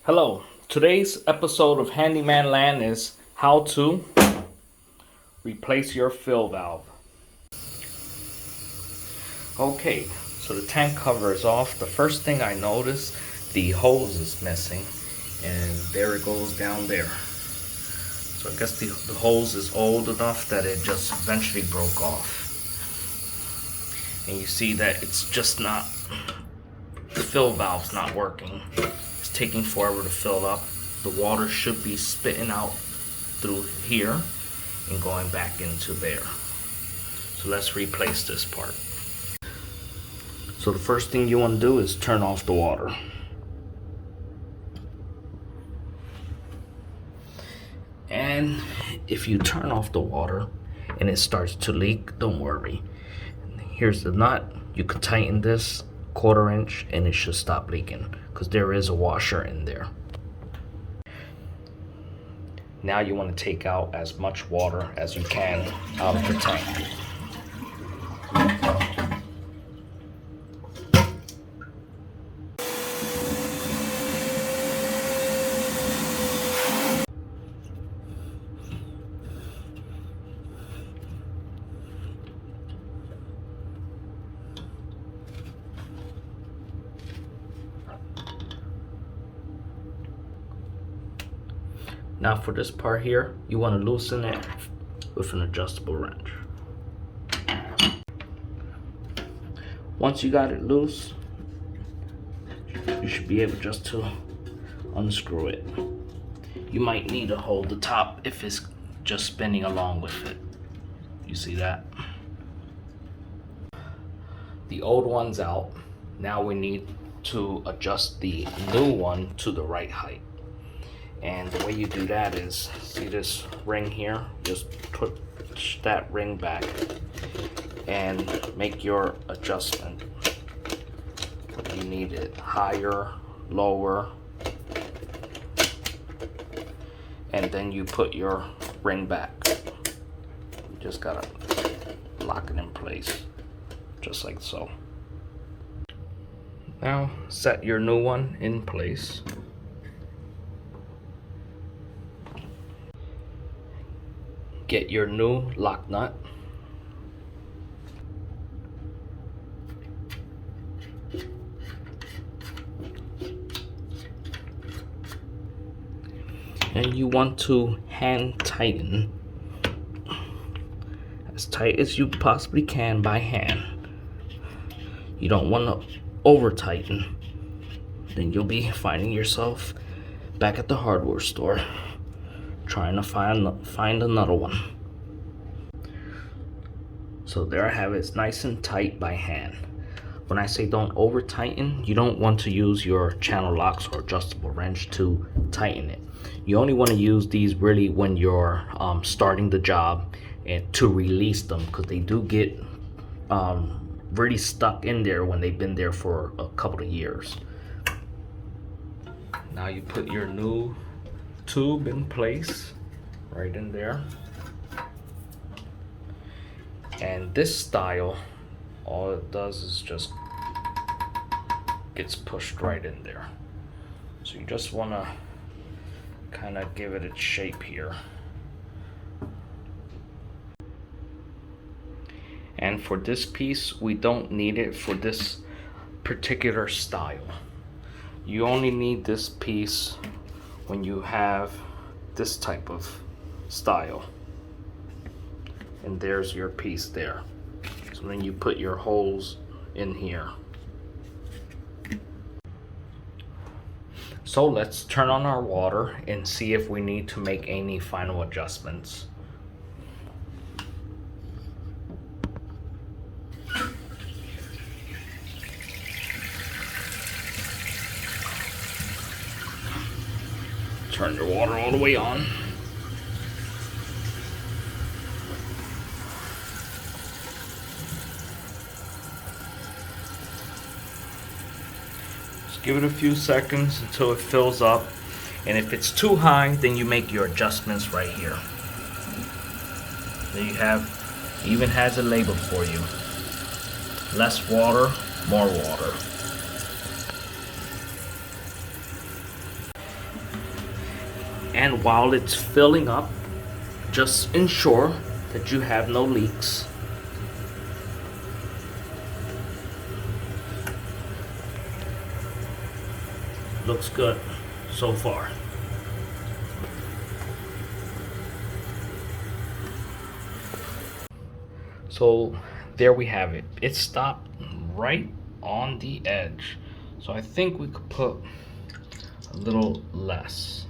Hello, today's episode of Handyman Land is how to replace your fill valve. Okay, so the tank cover is off. The first thing I noticed, the hose is missing, and there it goes down there. So I guess the hose is old enough that it just eventually broke off. And you see that it's just not, the fill valve's not working. It's taking forever to fill up. The water should be spitting out through here and going back into there. So let's replace this part. So the first thing you want to do is turn off the water. And if you turn off the water and it starts to leak, don't worry. Here's the nut. You can tighten this 1/4 inch and it should stop leaking because there is a washer in there. Now you want to take out as much water as you can out of the tank. Now for this part here, you want to loosen it with an adjustable wrench. Once you got it loose, you should be able just to unscrew it. You might need to hold the top if it's just spinning along with it. You see that? The old one's out. Now we need to adjust the new one to the right height. And the way you do that is, see this ring here? Just push that ring back and make your adjustment. You need it higher, lower, and then you put your ring back. You just gotta lock it in place, just like so. Now set your new one in place. Get your new lock nut. And you want to hand tighten as tight as you possibly can by hand. You don't want to over tighten. Then you'll be finding yourself back at the hardware store trying to find another one. So there I have it. It's nice and tight by hand. When I say don't over tighten, you don't want to use your channel locks or adjustable wrench to tighten it. You only want to use these really when you're starting the job and to release them, because they do get really stuck in there when they've been there for a couple of years. Now you put your new tube in place right in there, and this style, all it does is just gets pushed right in there. So you just want to kind of give it its shape here. And for this piece, we don't need it for this particular style. You only need this piece when you have this type of style. And there's your piece there. So then you put your holes in here. So let's turn on our water and see if we need to make any final adjustments. Turn your water all the way on. Just give it a few seconds until it fills up. And if it's too high, then you make your adjustments right here. There you have, even has a label for you. Less water, more water. And while it's filling up, just ensure that you have no leaks. Looks good so far. So there we have it. It stopped right on the edge. So I think we could put a little less.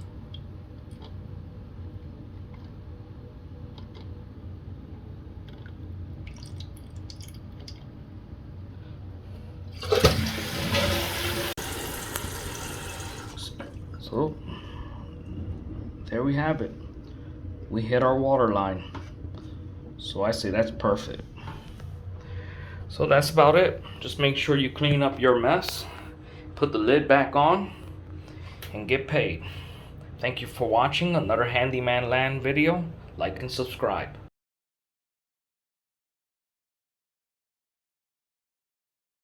So there we have it. We hit our water line. So I say that's perfect. So that's about it. Just make sure you clean up your mess, put the lid back on, and get paid. Thank you for watching another Handyman Land video. Like and subscribe.